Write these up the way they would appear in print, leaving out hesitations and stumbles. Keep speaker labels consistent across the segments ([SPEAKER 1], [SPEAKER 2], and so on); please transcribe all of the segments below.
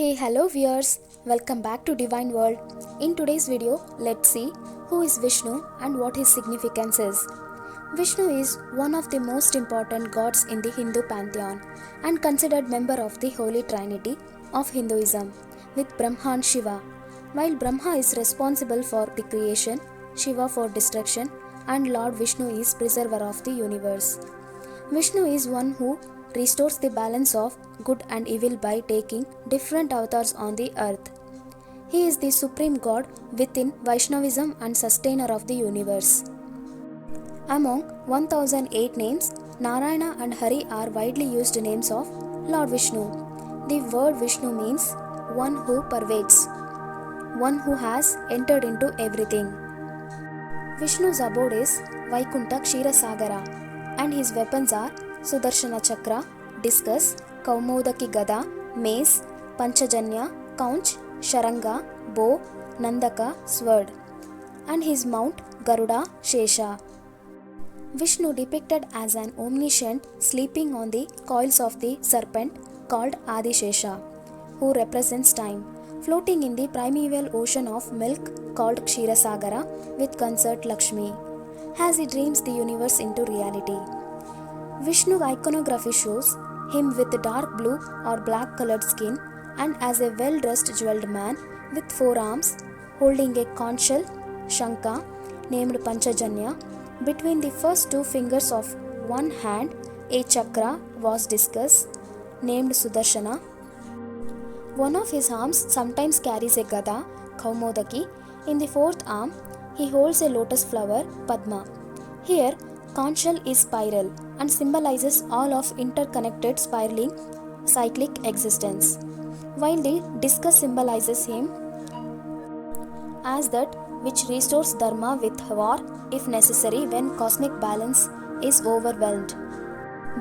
[SPEAKER 1] Hey, hello viewers, welcome back to Divine World. In today's video, let's see who is Vishnu and what his significance is. Vishnu is one of the most important gods in the Hindu pantheon and considered member of the Holy Trinity of Hinduism with Brahma and Shiva. While Brahma is responsible for the creation, Shiva for destruction, and Lord Vishnu is preserver of the universe. Vishnu is one who restores the balance of good and evil by taking different avatars on the earth. He is the supreme god within Vaishnavism and sustainer of the universe. Among 1008 names, Narayana and Hari are widely used names of Lord Vishnu. The word Vishnu means one who pervades, one who has entered into everything. Vishnu's abode is Vaikuntha Ksheerasagara and his weapons are Sudarshana Chakra, Discus, Kaumodaki Gada, Mace, Panchajanya, Kaunch, Sharanga, Bow, Nandaka, Sword, and his mount Garuda Shesha. Vishnu depicted as an omniscient sleeping on the coils of the serpent called Adishesha, who represents time, floating in the primeval ocean of milk called Ksheerasagara with consort Lakshmi, as he dreams the universe into reality. Vishnu iconography shows him with dark blue or black colored skin and as a well-dressed jeweled man with 4 arms holding a conch shell, Shankha, named Panchajanya. Between the first 2 fingers of one hand, a chakra was discussed, named Sudarshana. One of his arms sometimes carries a gada, Kaumodaki. In the 4th arm, he holds a lotus flower, Padma. Here, conch shell is spiral and symbolizes all of interconnected spiraling cyclic existence, while the discus symbolizes him as that which restores dharma with war if necessary when cosmic balance is overwhelmed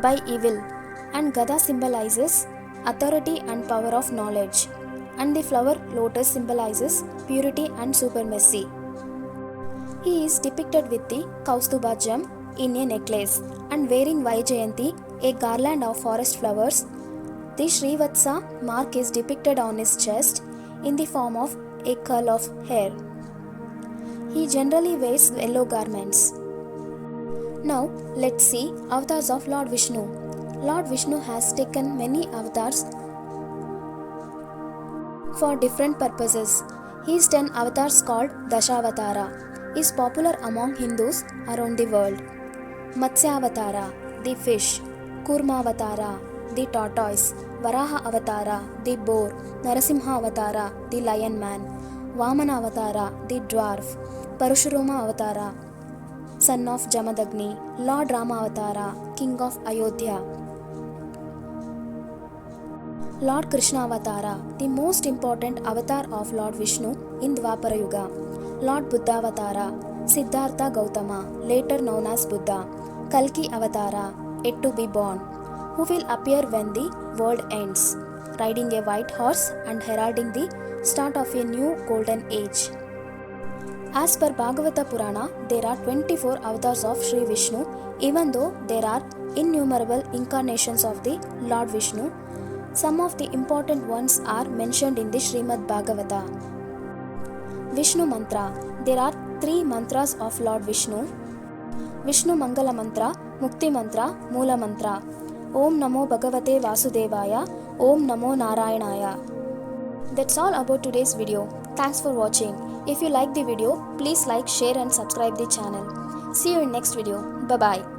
[SPEAKER 1] by evil, and gada symbolizes authority and power of knowledge, and the flower lotus symbolizes purity and supremacy. He is depicted with the Kaustubha gem in a necklace and wearing Vaijayanti, a garland of forest flowers. The Srivatsa mark is depicted on his chest in the form of a curl of hair. He generally wears yellow garments. Now let's see avatars of Lord Vishnu. Lord Vishnu has taken many avatars for different purposes. His 10 avatars called Dashavatara is popular among Hindus around the world. Matsyavatara, the fish, Kurmavatara, the tortoise, Varaha Avatara, the boar, Narasimha Avatara, the lion man, Vamana Avatara, the dwarf, Parashurama Avatara, son of Jamadagni, Lord Rama Avatara, king of Ayodhya, Lord Krishna Avatara, the most important avatar of Lord Vishnu in Dwapara Yuga, Lord Buddha Avatara, Siddhartha Gautama, later known as Buddha, Kalki Avatara, yet to be born, who will appear when the world ends, riding a white horse and heralding the start of a new golden age. As per Bhagavata Purana, there are 24 avatars of Sri Vishnu, even though there are innumerable incarnations of the Lord Vishnu. Some of the important ones are mentioned in the Srimad Bhagavata. Vishnu Mantra. There are 3 mantras of Lord Vishnu: Vishnu Mangala Mantra, Mukti Mantra, Moola Mantra. Om Namo Bhagavate Vasudevaya, Om Namo Narayanaya. That's all about today's video. Thanks for watching. If you like the video, please like, share and subscribe the channel. See you in next video. Bye bye.